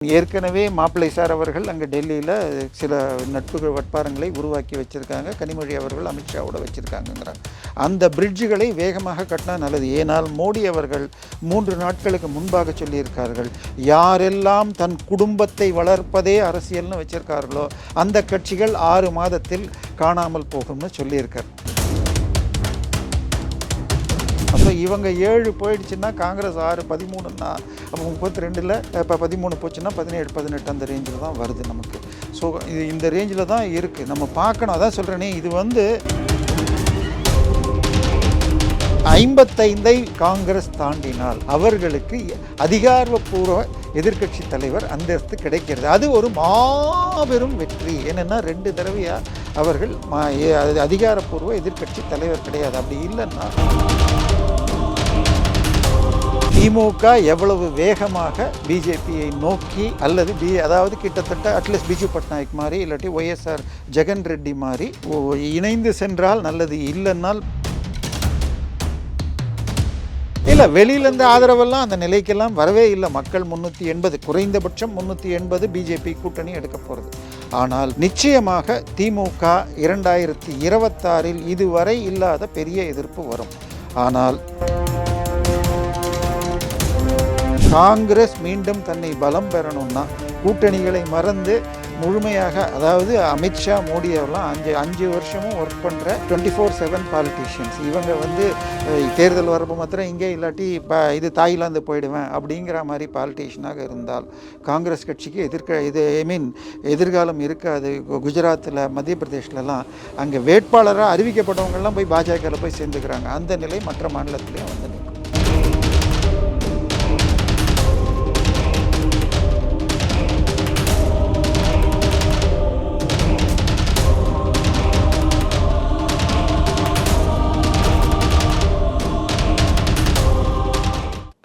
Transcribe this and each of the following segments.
ஏற்கனவே மாப்பிள்ளை சார் அவர்கள் அங்கே டெல்லியில் சில நட்பு வட்டாரங்களை உருவாக்கி வச்சுருக்காங்க. கனிமொழி அவர்கள் அமித்ஷாவோட வச்சுருக்காங்கங்கிறாங்க. அந்த பிரிட்ஜுகளை வேகமாக கட்டினா நல்லது. ஏனால் மோடி அவர்கள் 3 நாட்களுக்கு முன்பாக சொல்லியிருக்கார்கள், யாரெல்லாம் தன் குடும்பத்தை வளர்ப்பதே அரசியல்னு வச்சுருக்கார்களோ அந்த கட்சிகள் 6 மாதத்தில் காணாமல் போகும்னு சொல்லியிருக்கார். அப்போ இவங்க 7 போயிடுச்சுன்னா காங்கிரஸ் 6, 13ன்னா அப்போ 32ல் இப்போ 13 போச்சுன்னா 17, 18 அந்த ரேஞ்சில் தான் வருது நமக்கு. ஸோ இது இந்த ரேஞ்சில் தான் இருக்குது. நம்ம பார்க்கணும். அதான் சொல்கிறேனே, இது 55 காங்கிரஸ் தாண்டினால் அவர்களுக்கு அதிகாரப்பூர்வ எதிர்க்கட்சி தலைவர் அந்தஸ்து கிடைக்கிறது. அது ஒரு மாபெரும் வெற்றி. என்னென்னா 2 தடவையாக அவர்கள் அதிகாரப்பூர்வ எதிர்க்கட்சி தலைவர் கிடையாது. அப்படி இல்லைன்னா திமுக எவ்வளவு வேகமாக பிஜேபியை நோக்கி அல்லது அதாவது கிட்டத்தட்ட அட்லீஸ்ட் பிஜு பட்நாயக் மாதிரி இல்லாட்டி ஒய்எஸ்ஆர் ஜெகன் ரெட்டி மாதிரி இணைந்து சென்றால் நல்லது. இல்லைன்னால் இல்லை, வெளியிலேருந்து ஆதரவெல்லாம் அந்த நிலைக்கெல்லாம் வரவே இல்லை. மக்கள் 380, குறைந்தபட்சம் 380 பிஜேபி கூட்டணி எடுக்க போகிறது. ஆனால் நிச்சயமாக திமுக 2026இல் இதுவரை இல்லாத பெரிய எதிர்ப்பு வரும். ஆனால் காங்கிரஸ் மீண்டும் தன்னை பலம் பெறணும்னா கூட்டணிகளை மறந்து முழுமையாக, அதாவது அமித்ஷா மோடி அவர்லாம் 5 வருஷமும் ஒர்க் பண்ணுற 24/7 பாலிட்டிஷியன்ஸ். இவங்க தேர்தல் வரப்போ மாத்திரம் இங்கே இல்லாட்டி இது தாய்லாந்து போயிடுவேன் அப்படிங்கிற மாதிரி பாலிட்டிஷியனாக இருந்தால் காங்கிரஸ் கட்சிக்கு எதிர்காலம் இருக்காது. குஜராத்தில், மத்திய பிரதேஷ்லலாம் அங்கே வேட்பாளராக அறிவிக்கப்பட்டவங்கெல்லாம் போய் பாஜகவில் போய் சேர்ந்துக்கிறாங்க. அந்த நிலை மற்ற மாநிலத்திலையும் வந்து நிற்கும்.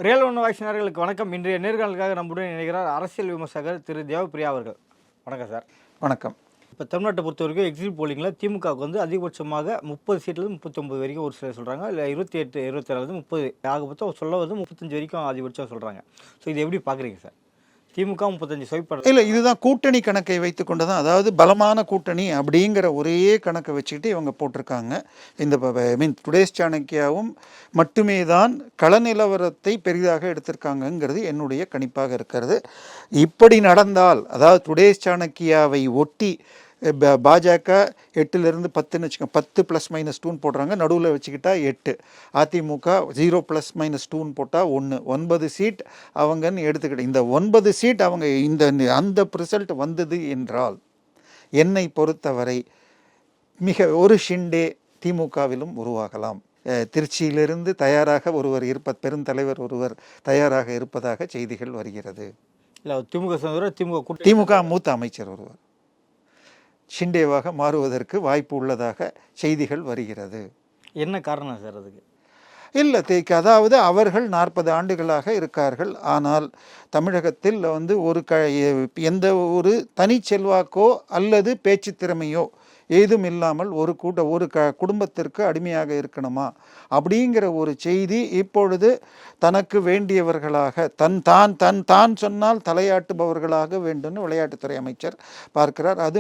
ரியல் ஒன் வாய்ஸ் வணக்கம். இன்றைய நேர்காணலுக்காக நம்முடன் நினைக்கிறார் அரசியல் விமர்சகர் திரு தேவப்பிரியா அவர்கள். வணக்கம் சார். வணக்கம். இப்போ தமிழ்நாட்டை பொறுத்த வரைக்கும் எக்ஸிட் போலிங்கில் திமுகவுக்கு அதிகபட்சமாக 30 சீட்லேருந்து 39 வரைக்கும் ஒரு சிலர் சொல்கிறாங்க. இல்லை 28, 27, 30 ஆகப்பட்சம் சொல்ல 35 வரைக்கும் அதிகபட்சம் சொல்கிறாங்க. ஸோ இது எப்படி பார்க்குறீங்க சார்? திமுக 35 ஸ்வைப் இல்லை, இதுதான் கூட்டணி கணக்கை வைத்து கொண்டு தான், அதாவது பலமான கூட்டணி அப்படிங்கிற ஒரே கணக்கை வச்சுக்கிட்டு இவங்க போட்டிருக்காங்க. இந்த டுடேஸ் சாணக்கியாவும் மட்டுமே தான் கள நிலவரத்தை பெரிதாக எடுத்திருக்காங்கங்கிறது என்னுடைய கணிப்பாக இருக்கிறது. இப்படி நடந்தால், அதாவது டுடேஸ் சாணக்கியாவை ஒட்டி பாஜக 8லேருந்து 10ன்னு வச்சுக்கோங்க, 10 ±2 போடுறாங்க, நடுவில் வச்சுக்கிட்டா 8. அதிமுக 0 ±2 போட்டால் 1, 9 சீட் அவங்கன்னு எடுத்துக்கிட்டு, இந்த 9 சீட் அவங்க அந்த ரிசல்ட் வந்தது என்றால் என்னை பொறுத்தவரை ஒரு ஷிண்டே திமுகவிலும் உருவாகலாம். திருச்சியிலிருந்து தயாராக பெருந்தலைவர் ஒருவர் தயாராக இருப்பதாக செய்திகள் வருகிறது. இல்லை, திமுக மூத்த அமைச்சர் ஒருவர் ஷிண்டேவாக மாறுவதற்கு வாய்ப்பு உள்ளதாக செய்திகள் வருகிறது. என்ன காரணம் சார் அதுக்கு? இல்லை, அதாவது அவர்கள் 40 ஆண்டுகளாக இருக்கார்கள். ஆனால் தமிழகத்தில் எந்த ஒரு தனி செல்வாக்கோ அல்லது பேச்சு திறமையோ ஏதும் இல்லாமல் ஒரு குடும்பத்திற்கு அடிமையாக இருக்கணுமா அப்படிங்கிற ஒரு செய்தி இப்பொழுது தனக்கு வேண்டியவர்களாக தான் சொன்னால் தலையாட்டுபவர்களாக வேண்டும்னு விளையாட்டுத்துறை அமைச்சர் பார்க்கிறார். அது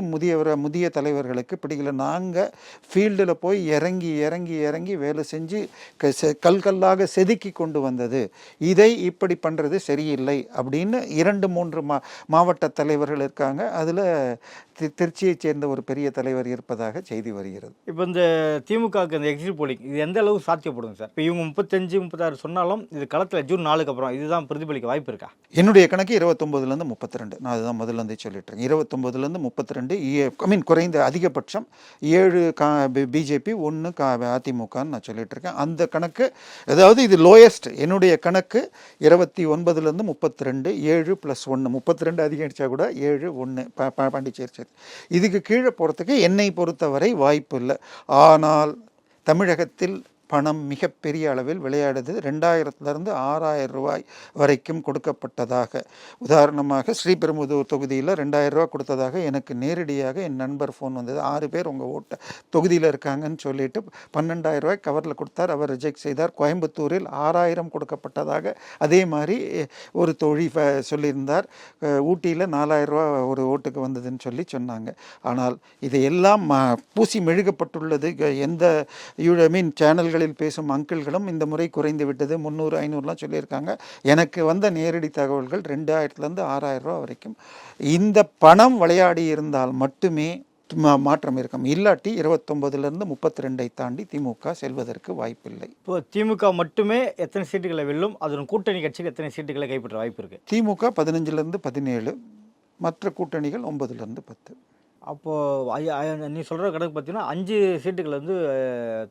முதிய தலைவர்களுக்கு பிடிக்கல. நாங்கள் ஃபீல்டில் போய் இறங்கி வேலை செஞ்சு கல்லாக செதுக்கி கொண்டு வந்தது, இதை இப்படி பண்ணுறது சரியில்லை அப்படின்னு 2-3 மாவட்ட தலைவர்கள் இருக்காங்க. அதில் திருச்சியைச் சேர்ந்த ஒரு பெரிய தலைவர் இருப்பதாக செய்தி வருகிறது. இப்போ இந்த திமுகவுக்கு இந்த எக்ஸிட் போலிங் இது எந்த அளவு சாத்தியப்படும் சார்? இப்போ இவங்க 35, 36 சொன்னாலும் இது களத்தில் ஜூன் 4க்கு அப்புறம் இதுதான் பிரதிபலிக்க வாய்ப்பு இருக்கா? என்னுடைய கணக்கு 29லேருந்து 32. நான் அதுதான் முதல்ல சொல்லிட்டேன். 29லேருந்து 32, குறைந்த அதிகபட்சம் 7 பிஜேபி, 1 அதிமுகன்னு நான் சொல்லிட்டு இருக்கேன். அந்த கணக்கு, அதாவது இது லோயஸ்ட். என்னுடைய கணக்கு 29லேருந்து 32, 7 + 1, 32 அதிகரிச்சா கூட 7, 1 பாண்டிச்சேரி. இதுக்கு கீழே போகிறதுக்கு என்னை பொறுத்தவரை வாய்ப்பு இல்லை. ஆனால் தமிழகத்தில் பணம் மிகப்பெரிய அளவில் விளையாடுது. 2000 6,000 ரூபாய் வரைக்கும் கொடுக்கப்பட்டதாக, உதாரணமாக ஸ்ரீபெரும்புதூர் தொகுதியில் 2000 ரூபா கொடுத்ததாக எனக்கு நேரடியாக என் நண்பர் ஃபோன் வந்தது. 6 பேர் உங்கள் ஓட்ட தொகுதியில் இருக்காங்கன்னு சொல்லிட்டு 12,000 ரூபாய் கவரில் கொடுத்தார். அவர் ரிஜெக்ட் செய்தார். கோயம்புத்தூரில் 6,000 கொடுக்கப்பட்டதாக அதே மாதிரி ஒரு தோழி சொல்லியிருந்தார். ஊட்டியில் 4,000 ரூபா ஒரு ஓட்டுக்கு வந்ததுன்னு சொன்னாங்க. ஆனால் இதையெல்லாம் பூசி மெழுகப்பட்டுள்ளது. எந்த சேனல்களில் பேசும் அங்கிள்களும் இந்த முறை குறைந்து விட்டது, 300 500லாம் சொல்லியிருக்காங்க. எனக்கு வந்த நேரடி தகவல்கள் 2000 6,000 ரூபா வரைக்கும். இந்த பணம் விளையாடி இருந்தால் மட்டுமே மாற்றம் இருக்கும். இல்லாட்டி 29 32 தாண்டி திமுக செல்வதற்கு வாய்ப்பில்லை. இப்போ திமுக மட்டுமே எத்தனை சீட்டுகளை வெல்லும்? அதன் கூட்டணி கட்சிகள் எத்தனை சீட்டுகளை கைப்பற்ற வாய்ப்பு இருக்கு? திமுக 15 17, மற்ற கூட்டணிகள் 9 10. அப்போது நீ சொல்கிற கணக்கு பார்த்தீங்கன்னா 5 சீட்டுகள் வந்து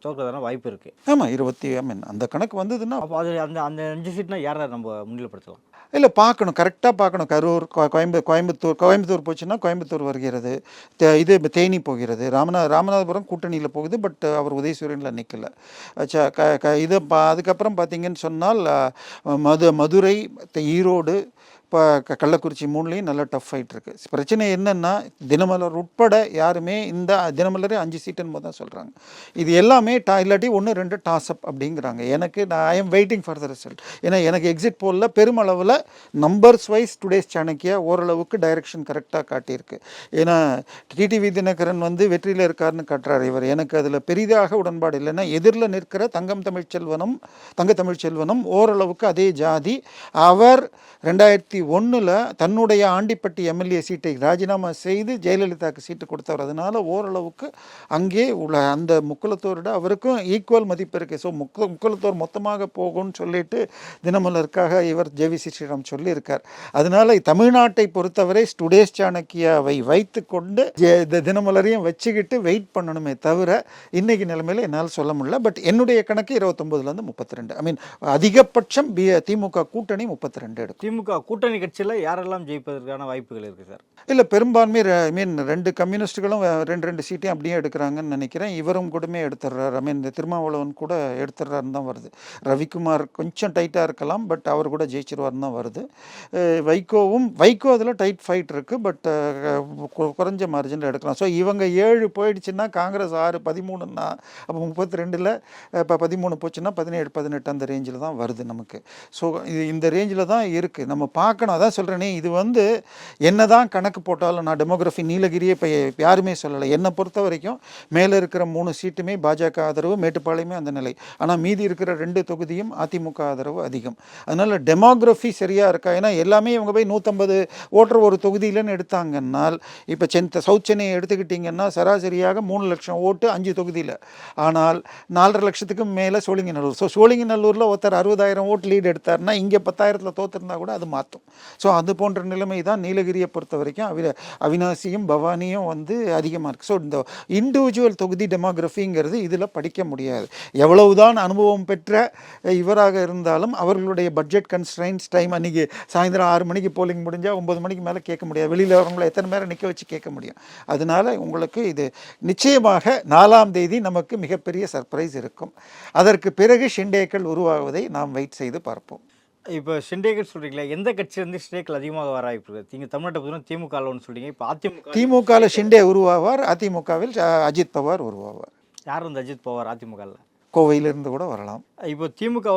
தோற்கிறதான வாய்ப்பு இருக்குது. ஆமாம், அந்த கணக்கு வந்ததுன்னா அப்போ அது அந்த அந்த 5 சீட்னா யாரை நம்ம முன்னிலைப்படுத்தலாம்? இல்லை, பார்க்கணும், கரெக்டாக பார்க்கணும். கரூர், கோயம்புத்தூர் போச்சுன்னா கோயம்புத்தூர் வருகிறது. இது தேனி போகிறது. ராமநாதபுரம் கூட்டணியில் போகுது. பட் அவர் உதயசூரியனில் நிற்கலை. இது அதுக்கப்புறம் பார்த்தீங்கன்னு சொன்னால் மதுரை, ஈரோடு, இப்போ கள்ளக்குறிச்சி 3லேயும் நல்ல டஃப் ஃபைட் இருக்குது. பிரச்சனை என்னென்னா தினமலர் உட்பட யாருமே இந்த தினமலரே 5 சீட்டுன்னு தான் சொல்கிறாங்க. இது எல்லாமே இல்லாட்டி 1 2 டாஸ் அப் அப்படிங்கிறாங்க. I am waiting for the result. ஏன்னா எனக்கு எக்ஸிட் போலில் பெருமளவில் நம்பர்ஸ் வைஸ் டுடேஸ் சாணக்கியா ஓரளவுக்கு டைரக்ஷன் கரெக்டாக காட்டியிருக்கு. ஏன்னா டிடிவி தினகரன் வந்து வெற்றியில் இருக்காருன்னு காட்டுறாரு இவர். எனக்கு அதில் பெரிதாக உடன்பாடு இல்லைன்னா எதிரில் நிற்கிற தங்க தமிழ்ச்செல்வனும் ஓரளவுக்கு அதே ஜாதி. அவர் 2001 தன்னுடைய ஆண்டிப்பட்டி எம்எல்ஏ சீட்டை ராஜினாமா செய்து ஜெயலலிதாவுக்கு சீட்டு கொடுத்தவர். அதனால ஓரளவுக்கு அங்கே உள்ள அந்த முக்குலத்தோரோட அவருக்கும் ஈக்குவல் மதிப்பு இருக்குது. ஸோ முக்குலத்தோர் மொத்தமாக போகும்னு சொல்லிட்டு தினமலருக்காக இவர் ஜேவிசி ஸ்ரீராம் சொல்லியிருக்கார். அதனால தமிழ்நாட்டை பொறுத்தவரை டுடேஸ் சாணக்கியாவை வைத்து கொண்டு தினமலரையும் வச்சுக்கிட்டு வெயிட் பண்ணணுமே தவிர இன்னைக்கு நிலைமையில என்னால் சொல்ல முடியல. பட் என்னுடைய கணக்கு 29 32. அதிகபட்சம் திமுக கூட்டணி 32 எடுக்கும். திமுக கூட்டணி கட்சியில் யாரெல்லாம் ஜெயிப்பதற்கான வாய்ப்புகள் இருக்குது சார்? இல்லை, பெரும்பான்மை 2 கம்யூனிஸ்ட்டுகளும் 2 சீட்டையும் அப்படியே எடுக்கிறாங்கன்னு நினைக்கிறேன். இவரும் கூடமே எடுத்துடுறாரு. இந்த திருமாவளவன் கூட எடுத்துடுறாருன்னு தான் வருது. ரவிக்குமார் கொஞ்சம் டைட்டாக இருக்கலாம், பட் அவர் கூட ஜெயிச்சிருவார்னு தான் வருது. வைகோ அதில் டைட் ஃபைட் இருக்குது, பட் குறைஞ்ச மார்ஜினில் எடுக்கலாம். ஸோ இவங்க 7 போயிடுச்சுன்னா காங்கிரஸ் 6 13ன்னா அப்போ 32ல் இப்போ 13 போச்சுன்னா 17 18 அந்த ரேஞ்சில் தான் வருது நமக்கு. ஸோ இந்த ரேஞ்சில் தான் இருக்குது. நம்ம பார்க்கணும். அதான் சொல்கிறேனே, இது என்ன தான் கணக்கு போட்டாலும் நான் டெமோகிராஃபி நீலகிரியை இப்போ யாருமே சொல்லலை. என்னை பொறுத்த வரைக்கும் மேலே இருக்கிற 3 சீட்டுமே பாஜக ஆதரவு, மேட்டுப்பாளையமே அந்த நிலை. ஆனால் மீதி இருக்கிற 2 தொகுதியும் அதிமுக ஆதரவு அதிகம். அதனால் டெமோகிராஃபி சரியாக இருக்கா? ஏன்னா எல்லாமே இவங்க போய் 150 ஓட்டர் ஒரு தொகுதியிலன்னு எடுத்தாங்கன்னால், இப்போ சவுத் சென்னையை எடுத்துக்கிட்டிங்கன்னா சராசரியாக 3 லட்சம் ஓட்டு 5 தொகுதியில். ஆனால் 4.5 லட்சத்துக்கு மேலே சோழிங்கநல்லூர். ஸோ சோழிங்கநல்லூரில் ஒருத்தர் 60,000 ஓட்டு லீடு எடுத்தார்னா இங்கே 10,000ல் தோற்றிருந்தா கூட அது மாற்றும். ஸோ அது போன்ற நிலைமை தான் நீலகிரியை பொறுத்த வரைக்கும். அவினாசியும் பவானியும் அதிகமாக இருக்குது. ஸோ இந்த இண்டிவிஜுவல் தொகுதி டெமோகிராஃபிங்கிறது இதில் படிக்க முடியாது. எவ்வளவுதான் அனுபவம் பெற்ற இவராக இருந்தாலும் அவர்களுடைய பட்ஜெட் கன்ஸ்ட்ரைன்ஸ் டைம், அன்றைக்கி சாயந்தரம் 6 மணிக்கு போலிங் முடிஞ்சால் 9 மணிக்கு மேலே கேட்க முடியாது. வெளியில் வரவங்களை எத்தனை நேரம் நிற்க வச்சு கேட்க முடியும். அதனால் உங்களுக்கு இது நிச்சயமாக 4ஆம் தேதி நமக்கு மிகப்பெரிய சர்ப்ரைஸ் இருக்கும். அதற்கு பிறகு ஷிண்டேக்கள் உருவாவதை நாம் வெயிட் செய்து பார்ப்போம். இப்போ ஷிண்டேக்கள் சொல்கிறீங்களா, எந்த கட்சியிலேருந்து ஷிண்டேக்கள் அதிகமாக வர வாய்ப்பு இருக்குது? நீங்கள் தமிழ்நாட்டை பார்த்தீங்கன்னா திமுகவில் சொல்கிறீங்க. இப்போ திமுகவில் ஷிண்டே உருவாவார், அதிமுகவில் அஜித் பவார் உருவாவார். யார் அஜித் பவார் அதிமுகவில்? கோவையிலிருந்து கூட வரலாம். இப்போ திமுக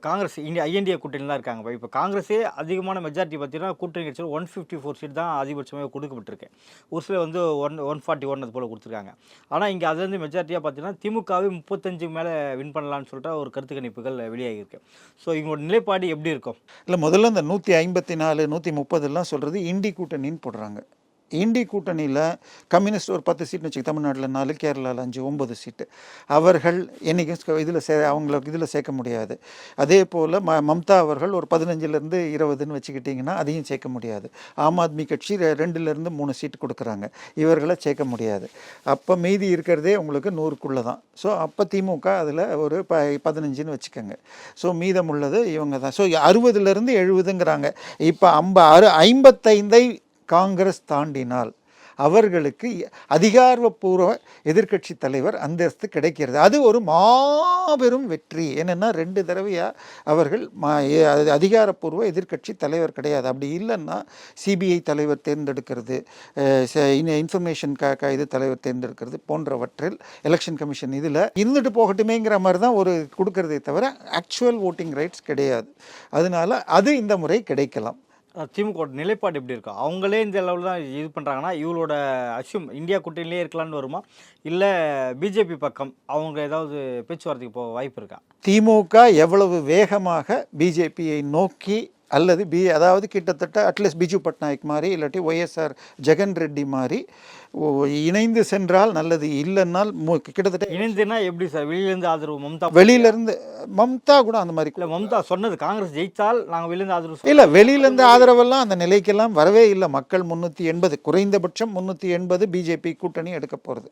காங்கிரஸ் ஐஎன்டிஏ கூட்டணியில் தான் இருக்காங்க. இப்போ காங்கிரஸே அதிகமான மெஜாரிட்டி பார்த்தீங்கன்னா கூட்டணி கட்சியில் 154 சீட் தான் அதிகபட்சமாக கொடுக்கப்பட்டிருக்கு. ஒரு சில 141 அது போல் கொடுத்துருக்காங்க. ஆனால் இங்கே அது மெஜாரிட்டியாக பார்த்தீங்கன்னா திமுகவே 35 மேலே வின் பண்ணலான்னு சொல்லிட்டு ஒரு கருத்து கணிப்புகள் வெளியாகிருக்கு. ஸோ இவங்களோட நிலைப்பாடு எப்படி இருக்கும்? இல்லை, முதல்ல இந்த 154 130 சொல்கிறது இண்டி கூட்டணின்னு போடுறாங்க. இண்டி கூட்டணியில் கம்யூனிஸ்ட் ஒரு 10 சீட்னு வச்சுக்க, தமிழ்நாட்டில் 4, கேரளாவில் 5, 9 சீட்டு. அவர்கள் என்றைக்கும் இதில் அவங்களுக்கு இதில் சேர்க்க முடியாது. அதே போல் மம்தா அவர்கள் ஒரு 15லேருந்து 20ன்னு வச்சுக்கிட்டிங்கன்னா அதையும் சேர்க்க முடியாது. ஆம் ஆத்மி கட்சி 2லேருந்து 3 சீட்டு கொடுக்குறாங்க, இவர்களை சேர்க்க முடியாது. அப்போ மீதி இருக்கிறதே உங்களுக்கு 100க்குள்ளே தான். ஸோ அப்போ திமுக அதில் ஒரு 15ன்னு வச்சுக்கோங்க. ஸோ மீதம் உள்ளது இவங்க தான். ஸோ 60லேருந்து 70ங்கிறாங்க. இப்போ 55 காங்கிரஸ் தாண்டினால் அவர்களுக்கு அதிகாரப்பூர்வ எதிர்க்கட்சி தலைவர் அந்தஸ்து கிடைக்கிறது. அது ஒரு மாபெரும் வெற்றி. என்னென்னா 2 தடவையாக அவர்கள் அதிகாரப்பூர்வ எதிர்க்கட்சி தலைவர் கிடையாது. அப்படி இல்லைன்னா சிபிஐ தலைவர் தேர்ந்தெடுக்கிறது, இன்ஃபர்மேஷன் இது தலைவர் தேர்ந்தெடுக்கிறது போன்றவற்றில் எலெக்ஷன் கமிஷன் இதில் இருந்துட்டு போகட்டுமேங்கிற மாதிரி தான் ஒரு கொடுக்கறதே தவிர ஆக்சுவல் ஓட்டிங் ரைட்ஸ் கிடையாது. அதனால அது இந்த முறை கிடைக்கலாம். திமுக நிலைப்பாடு எப்படி இருக்கும்? அவங்களே இந்த லெவலில் தான் இது பண்ணுறாங்கன்னா இவங்களோட இந்தியா கூட்டணியிலே இருக்கலான்னு வருமா, இல்லை பிஜேபி பக்கம் அவங்க ஏதாவது பேச்சுவார்த்தைக்கு போக வாய்ப்பு இருக்கா? திமுக எவ்வளவு வேகமாக பிஜேபியை நோக்கி அல்லது அதாவது கிட்டத்தட்ட அட்லீஸ்ட் பிஜு பட்நாயக் மாதிரி இல்லாட்டி ஒய்எஸ்ஆர் ஜெகன் ரெட்டி மாதிரி இணைந்து சென்றால் நல்லது. இல்லைன்னால் கிட்டத்தட்ட இணைந்துன்னா எப்படி சார்? வெளியிலேருந்து ஆதரவு வெளியிலேருந்து மம்தா கூட அந்த மாதிரி இல்லை. மம்தா சொன்னது காங்கிரஸ் ஜெயித்தால் நாங்கள் வெளியிலேருந்து ஆதரவு இல்லை, வெளியிலேருந்து ஆதரவெல்லாம் அந்த நிலைக்கெல்லாம் வரவே இல்லை. மக்கள் 380 குறைந்தபட்சம் 380 பிஜேபி கூட்டணி எடுக்க போகிறது.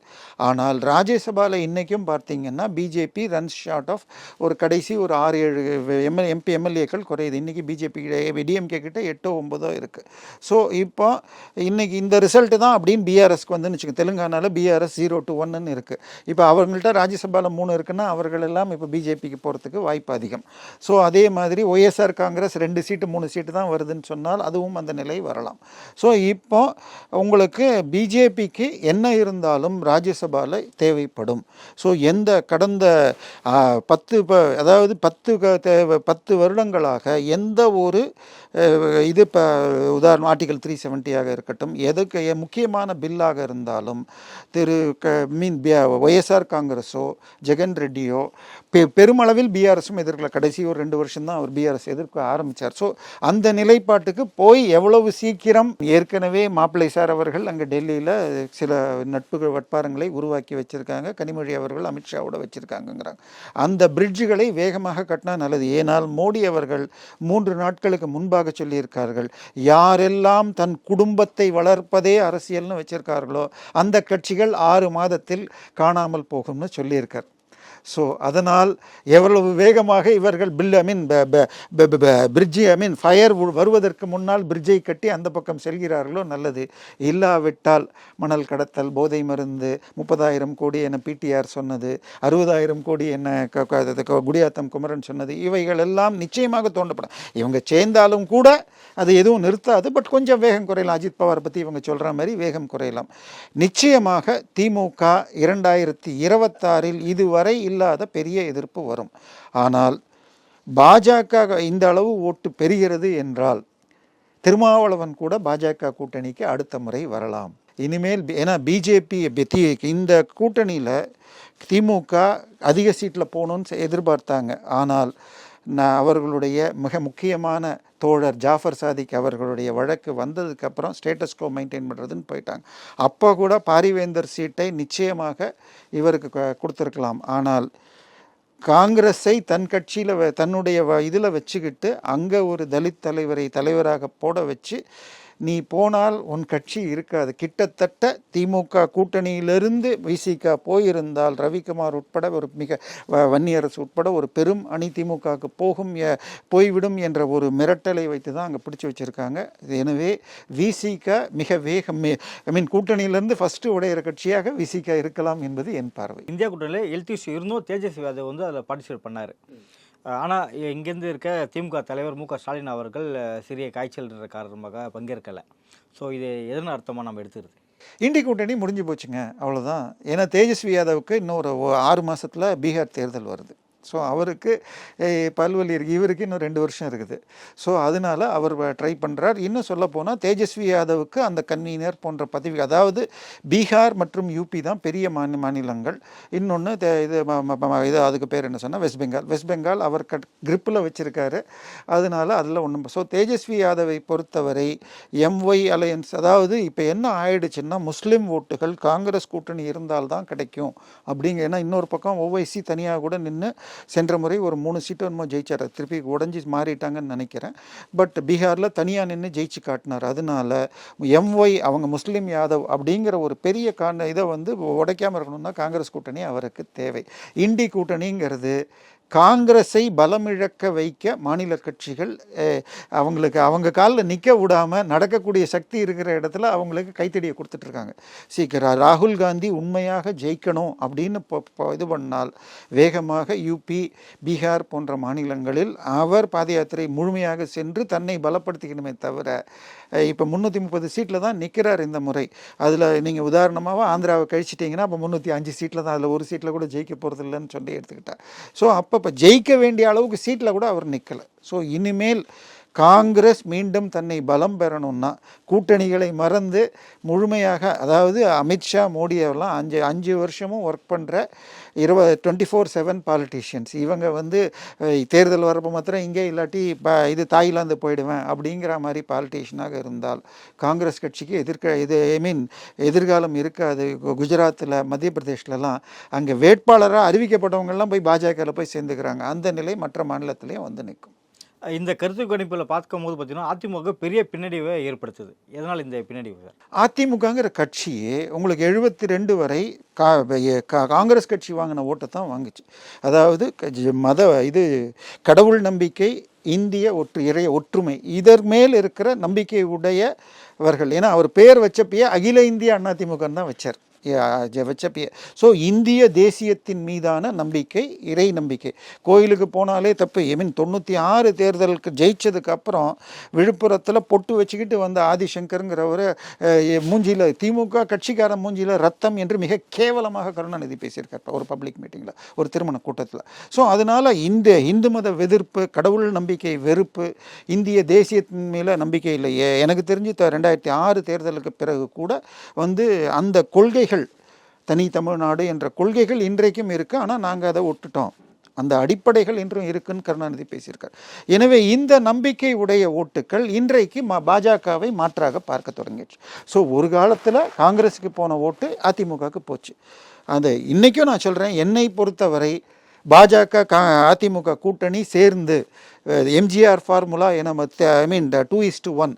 ஆனால் ராஜ்யசபாவில் இன்றைக்கும் பார்த்தீங்கன்னா பிஜேபி ரன்ஸ் ஷார்ட் ஆஃப் ஒரு கடைசி ஒரு 6-7 எம்எல்ஏக்கள் குறையுது. இன்றைக்கி பிஜேபி டிஎம்கே கிட்ட 8-9 இருக்குது. ஸோ இப்போ இன்றைக்கி இந்த ரிசல்ட்டு தான் அப்படின்னு பிஆர்எஸ்க்கு வந்துன்னு வச்சுக்கோங்க. தெலுங்கானாவில் பிஆர்எஸ் 0-1 இருக்குது. இப்போ அவங்கள்ட்ட ராஜ்யசபாவில் 3 இருக்குன்னா அவர்கள் எல்லாம் இப்போ பிஜேபிக்கு போகிறதுக்கு வாய்ப்பு அதிகம். ஸோ அதே மாதிரி ஒய்எஸ்ஆர் காங்கிரஸ் 2 சீட்டு 3 சீட்டு தான் வருதுன்னு சொன்னால் அதுவும் அந்த நிலை வரலாம். ஸோ இப்போ உங்களுக்கு பிஜேபிக்கு என்ன இருந்தாலும் ராஜ்யசபாவில் தேவைப்படும். ஸோ கடந்த 10 வருடங்களாக எந்த ஒரு இது இப்போ உதாரணம் ஆர்டிகல் 370 இருக்கட்டும், எதுக்கு முக்கியமான பில்லாக இருந்தாலும் ஒய்எஸ்ஆர் காங்கிரஸோ ஜெகன் ரெட்டியோ பெருமளவில் பிஆர்எஸும் எதிர்க்கல. கடைசி ஒரு 2 வருஷம் தான் அவர் பிஆர்எஸ் எதிர்க்க ஆரம்பித்தார். ஸோ அந்த நிலைப்பாட்டுக்கு போய் எவ்வளவு சீக்கிரம் ஏற்கனவே மாப்பிள்ளை சார் அவர்கள் அங்கே டெல்லியில் சில நட்பு வட்பாரங்களை உருவாக்கி வச்சுருக்காங்க. கனிமொழி அவர்கள் அமித்ஷாவோட வச்சுருக்காங்கங்கிறாங்க. அந்த பிரிட்ஜுகளை வேகமாக கட்டினா நல்லது. ஏனால் மோடி அவர்கள் 3 நாட்களுக்கு முன்பாக சொல்லியிருக்கார்கள், யாரெல்லாம் தன் குடும்பத்தை வளர்ப்பதே அரசியல்னு வச்சிருக்கார்களோ அந்த கட்சிகள் 6 மாதத்தில் காணாமல் போகும்னு சொல்லியிருக்கார். ஸோ அதனால் எவ்வளவு வேகமாக இவர்கள் ஃபயர் வருவதற்கு முன்னால் பிரிட்ஜை கட்டி அந்த பக்கம் செல்கிறார்களோ நல்லது. இல்லாவிட்டால் மணல் கடத்தல், போதை மருந்து, 30,000 கோடி என பிடிஆர் சொன்னது, 60,000 கோடி என்ன குடியாத்தம் குமரன் சொன்னது, இவைகள் எல்லாம் நிச்சயமாக தோண்டப்படும். இவங்க சேர்ந்தாலும் கூட அது எதுவும் நிறுத்தாது. பட் கொஞ்சம் வேகம் குறையலாம். அஜித் பவார் பற்றி இவங்க சொல்கிற மாதிரி வேகம் குறையலாம். நிச்சயமாக திமுக 2026 இதுவரை இல்லாத பெரிய எதிர்ப்பு வரும். ஆனால் பாஜக இந்த அளவு ஓட்டு பெறுகிறது என்றால் திருமாவளவன் கூட பாஜக கூட்டணிக்கு அடுத்த முறை வரலாம். இனிமேல் ஏன்னா பிஜேபி இந்த கூட்டணியில் திமுக அதிக சீட்டில் போகணுன்னு எதிர்பார்த்தாங்க. ஆனால் அவர்களுடைய மிக முக்கியமான தோழர் ஜாஃபர் சாதிக் அவர்களுடைய வழக்கு வந்ததுக்கப்புறம் ஸ்டேட்டஸ் கோ மெயின்டைன் பண்ணுறதுன்னு போயிட்டாங்க. அப்போ கூட பாரிவேந்தர் சீட்டை நிச்சயமாக இவருக்கு கொடுத்துருக்கலாம். ஆனால் காங்கிரஸை தன் கட்சியில் தன்னுடைய இதில் வச்சுக்கிட்டு அங்கே ஒரு தலித் தலைவராக போட வச்சு நீ போனால் உன் கட்சி இருக்காது. கிட்டத்தட்ட திமுக கூட்டணியிலிருந்து விசிக போயிருந்தால் ரவிக்குமார் உட்பட ஒரு மிக வன்னியரசு உட்பட ஒரு பெரும் அணி திமுகவுக்கு போய்விடும் என்ற ஒரு மிரட்டலை வைத்து தான் அங்கே பிடிச்சி வச்சுருக்காங்க. எனவே விசிக மிக கூட்டணியிலேருந்து ஃபஸ்ட்டு உடையிற கட்சியாக விசிக இருக்கலாம் என்பது என் பார்வை. இந்தியா கூட்டணியில் எல்டிசி இருந்தும் தேஜஸ்வி யாதவ் வந்து அதில் பார்ட்டிசிபேட் பண்ணார். ஆனால் இங்கேருந்து இருக்க திமுக தலைவர் மு க ஸ்டாலின் அவர்கள் சிறிய காய்ச்சல் காரணமாக பங்கேற்கலை. ஸோ இது எதன அர்த்தமாக நம்ம எடுத்துக்கிறது? இண்டி கூட்டணி முடிஞ்சு போச்சுங்க, அவ்வளோதான். ஏன்னா தேஜஸ்வி யாதவுக்கு இன்னொரு 6 மாதத்தில் பீகார் தேர்தல் வருது. ஸோ அவருக்கு பல்வலி இருக்குது, இவருக்கு இன்னும் 2 வருஷம் இருக்குது. ஸோ அதனால் அவர் ட்ரை பண்ணுறார். இன்னும் சொல்ல போனால் தேஜஸ்வி யாதவுக்கு அந்த கன்வீனர் போன்ற பதவி, அதாவது பீகார் மற்றும் யூபி தான் பெரிய மாநிலங்கள். இன்னொன்று இது அதுக்கு பேர் என்ன சொன்னால் வெஸ்ட் பெங்கால் அவர் கிரிப்பில் வச்சுருக்காரு. அதனால் அதில் ஒன்றும். ஸோ தேஜஸ்வி யாதவை பொறுத்தவரை எம்ஒய் அலையன்ஸ், அதாவது இப்போ என்ன ஆயிடுச்சுன்னா முஸ்லீம் ஓட்டுகள் காங்கிரஸ் கூட்டணி இருந்தால்தான் கிடைக்கும் அப்படிங்க. ஏன்னா இன்னொரு பக்கம் ஓவைசி தனியாக கூட நின்று சென்ற முறை ஒரு 3 சீட்டு என்னமோ ஜெயிச்சார். திருப்பி உடஞ்சி மாறிட்டாங்கன்னு நினைக்கிறேன். பட் பீகாரில் தனியாக நின்று ஜெயிச்சு காட்டினார். அதனால எம்ஒய் அவங்க முஸ்லீம் யாதவ் அப்படிங்கிற ஒரு பெரிய இதை வந்து உடைக்காமல் இருக்கணும்னா காங்கிரஸ் கூட்டணி அவருக்கு தேவை. இண்டி கூட்டணிங்கிறது காங்கிரஸை பலமிழக்க வைக்க மாநில கட்சிகள் அவங்களுக்கு அவங்க காலில் நிற்க விடாமல் நடக்கக்கூடிய சக்தி இருக்கிற இடத்துல அவங்களுக்கு கைத்தடியை கொடுத்துட்ருக்காங்க. சீக்கிரம் ராகுல் காந்தி உண்மையாக ஜெயிக்கணும் அப்படின்னு இது பண்ணால் வேகமாக யூபி, பீகார் போன்ற மாநிலங்களில் அவர் பாத யாத்திரை முழுமையாக சென்று தன்னை பலப்படுத்திக்கணுமே தவிர, இப்போ 330 சீட்டில் தான் நிற்கிறார் இந்த முறை. அதில் நீங்கள் உதாரணமாக ஆந்திராவை கழிச்சிட்டிங்கன்னா அப்போ 305 சீட்டில் தான், அதில் ஒரு சீட்டில் கூட ஜெயிக்க போகிறது இல்லைன்னு சொல்லி எடுத்துக்கிட்டார். ஸோ அப்போ ஜெயிக்க வேண்டிய அளவுக்கு சீட்டில் கூட அவர் நிற்கலை. ஸோ இனிமேல் காங்கிரஸ் மீண்டும் தன்னை பலம் பெறணும்னா கூட்டணிகளை மறந்து முழுமையாக, அதாவது அமித்ஷா, மோடியெல்லாம் 5 வருஷமும் ஒர்க் பண்ணுற 24/7 பாலிட்டிஷியன்ஸ், இவங்க தேர்தல் வரப்போ மாத்திரம் இங்கே இல்லாட்டி இது தாய்லாந்து போயிடுவேன் அப்படிங்கிற மாதிரி பாலிட்டிஷியனாக இருந்தால் காங்கிரஸ் கட்சிக்கு எதிர்காலம் இருக்காது. குஜராத்தில், மத்திய பிரதேஷ்லலாம் அங்கே வேட்பாளராக அறிவிக்கப்பட்டவங்கெல்லாம் போய் பாஜகவில் போய் சேர்ந்துக்கிறாங்க. அந்த நிலை மற்ற மாநிலத்திலையும் நிற்கும். இந்த கருத்து கணிப்பில் பார்க்கும்போது பார்த்தீங்கன்னா அதிமுக பெரிய பின்னடைவை ஏற்படுத்துது. எதனால் இந்த பின்னடைவு சார்? அதிமுகங்கிற கட்சியே உங்களுக்கு 72 வரை காங்கிரஸ் கட்சி வாங்கின ஓட்டை தான் வாங்குச்சு. அதாவது கடவுள் நம்பிக்கை, இந்திய இறைய ஒற்றுமை, இதன் மேல் இருக்கிற நம்பிக்கை உடையவர்கள். ஏன்னா அவர் பேர் வச்சப்பயே அகில இந்திய அதிமுக தான் வச்சார். ஸோ இந்திய தேசியத்தின் மீதான நம்பிக்கை, இறை நம்பிக்கை. கோயிலுக்கு போனாலே தப்பு. 96 தேர்தலுக்கு ஜெயிச்சதுக்கு அப்புறம் விழுப்புரத்தில் பொட்டு வச்சுக்கிட்டு வந்த ஆதிசங்கருங்கிறவர் மூஞ்சியில், திமுக கட்சிக்கார மூஞ்சியில் ரத்தம் என்று மிக கேவலமாக கருணாநிதி பேசியிருக்கார் ஒரு பப்ளிக் மீட்டிங்கில், ஒரு திருமண கூட்டத்தில். ஸோ அதனால் இந்த இந்து மத வெதிர்ப்பு, கடவுள் நம்பிக்கை வெறுப்பு, இந்திய தேசியத்தின் மேலே நம்பிக்கை இல்லை. எனக்கு தெரிஞ்சு 2006 தேர்தலுக்கு பிறகு கூட அந்த கொள்கைகள், தனி தமிழ்நாடு என்ற கொள்கைகள் இன்றைக்கும் இருக்குது. ஆனால் நாங்கள் அதை விட்டுட்டோம். அந்த அடிப்படைகள் இன்றும் இருக்குன்னு கருணாநிதி பேசியிருக்கார். எனவே இந்த நம்பிக்கை உடைய ஓட்டுக்கள் இன்றைக்கு பாஜகவை மாற்றாக பார்க்க தொடங்கிடுச்சு. ஸோ ஒரு காலத்தில் காங்கிரஸுக்கு போன ஓட்டு அதிமுகவுக்கு போச்சு. இன்றைக்கும் நான் சொல்கிறேன், என்னை பொறுத்தவரை பாஜக அதிமுக கூட்டணி சேர்ந்து எம்ஜிஆர் ஃபார்முலா என 2:1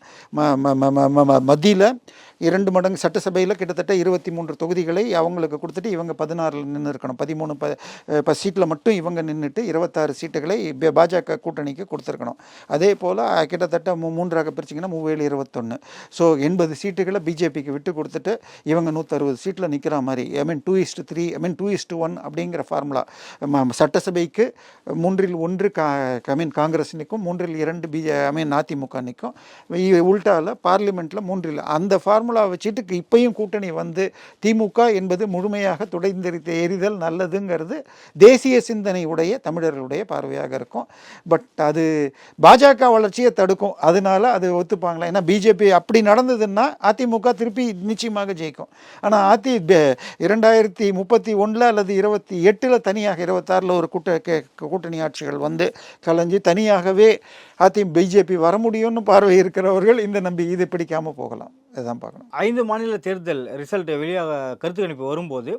மத்தியில் 2 மடங்கு சட்டசபையில் கிட்டத்தட்ட 23 தொகுதிகளை அவங்களுக்கு கொடுத்துட்டு இவங்க 16 நின்று இருக்கணும். 13 சீட்டில் மட்டும் இவங்க நின்றுட்டு 26 சீட்டுகளை பாஜக கூட்டணிக்கு கொடுத்துருக்கணும். அதே போல் கிட்டத்தட்ட 3ஆக பிரிச்சிங்கன்னா 37, 21. ஸோ 80 சீட்டுகளை பிஜேபிக்கு விட்டு கொடுத்துட்டு இவங்க 160 சீட்டில் நிற்கிற மாதிரி 2:3 2:1 அப்படிங்கிற ஃபார்முலா. சட்டசபைக்கு 3-1 காங்கிரஸ் நிற்கும், 3-2 அதிமுக நிற்கும். உள்டாவில் பார்லிமெண்ட்டில் 3. அந்த ஃபார்முலா வச்சுட்டு இப்பையும் கூட்டணி திமுக என்பது முழுமையாக துடைந்தெறித்து எரிதல் நல்லதுங்கிறது தேசிய சிந்தனை உடைய தமிழர்களுடைய பார்வையாக இருக்கும். பட் அது பாஜக வளர்ச்சியை தடுக்கும். அதனால அது ஒத்துப்பாங்களா? ஏன்னா பிஜேபி அப்படி நடந்ததுன்னா அதிமுக திருப்பி நிச்சயமாக ஜெயிக்கும். ஆனால் 2031 அல்லது 28 தனியாக, 26 ஒரு கூட்டணி ஆட்சிகள் கலைஞ்சு தனியாகவே பிஜேபி வர முடியும்னு பார்வை இருக்கிறவர்கள் இது பிடிக்காமல் போகலாம். இதுதான் பார்க்கணும். 5 மாநில தேர்தல் ரிசல்ட் வெளியாக கருத்து கணிப்பு வரும்போது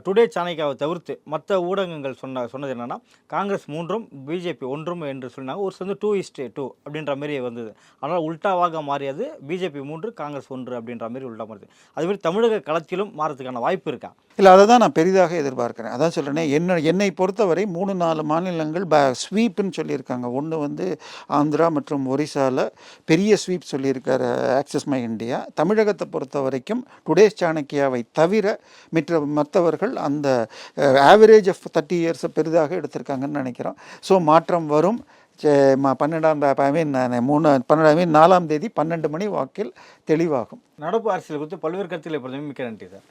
டுடே சாணக்கியாவை தவிர்த்து மற்ற ஊடகங்கள் சொன்னது என்னன்னா காங்கிரஸ் 3ம் பிஜேபி 1 என்று சொன்னாங்க. ஒரு 2:2 அப்படின்ற மாதிரி வந்தது. ஆனால் உல்டாவாக மாறியது பிஜேபி 3, காங்கிரஸ் 1 அப்படின்ற மாதிரி உல்டா மாறுது. அதுமாதிரி தமிழக களத்திலும் மாறதுக்கான வாய்ப்பு இருக்கா? இல்லை, அதை தான் நான் பெரிதாக எதிர்பார்க்குறேன். அதான் சொல்கிறேன், என்னை பொறுத்தவரை 3-4 மாநிலங்கள் ஸ்வீப்புன்னு சொல்லியிருக்காங்க. ஒன்று ஆந்திரா மற்றும் ஒரிசாவில் பெரிய ஸ்வீப் சொல்லியிருக்காரு ஆக்சிஸ் மை இந்தியா. தமிழகத்தை பொறுத்த வரைக்கும் டுடேஸ் சாணக்கியாவை தவிர மற்றவர்கள் அந்த ஆவரேஜ் ஆஃப் 30 இயர்ஸை பெரிதாக எடுத்திருக்காங்கன்னு நினைக்கிறோம். ஸோ மாற்றம் வரும். 4ஆம் தேதி 12 மணி வாக்கில் தெளிவாகும். நடப்பு அரசியல் குறித்து பல்வேறு கருத்துக்களை மிக்க நன்றி சார்.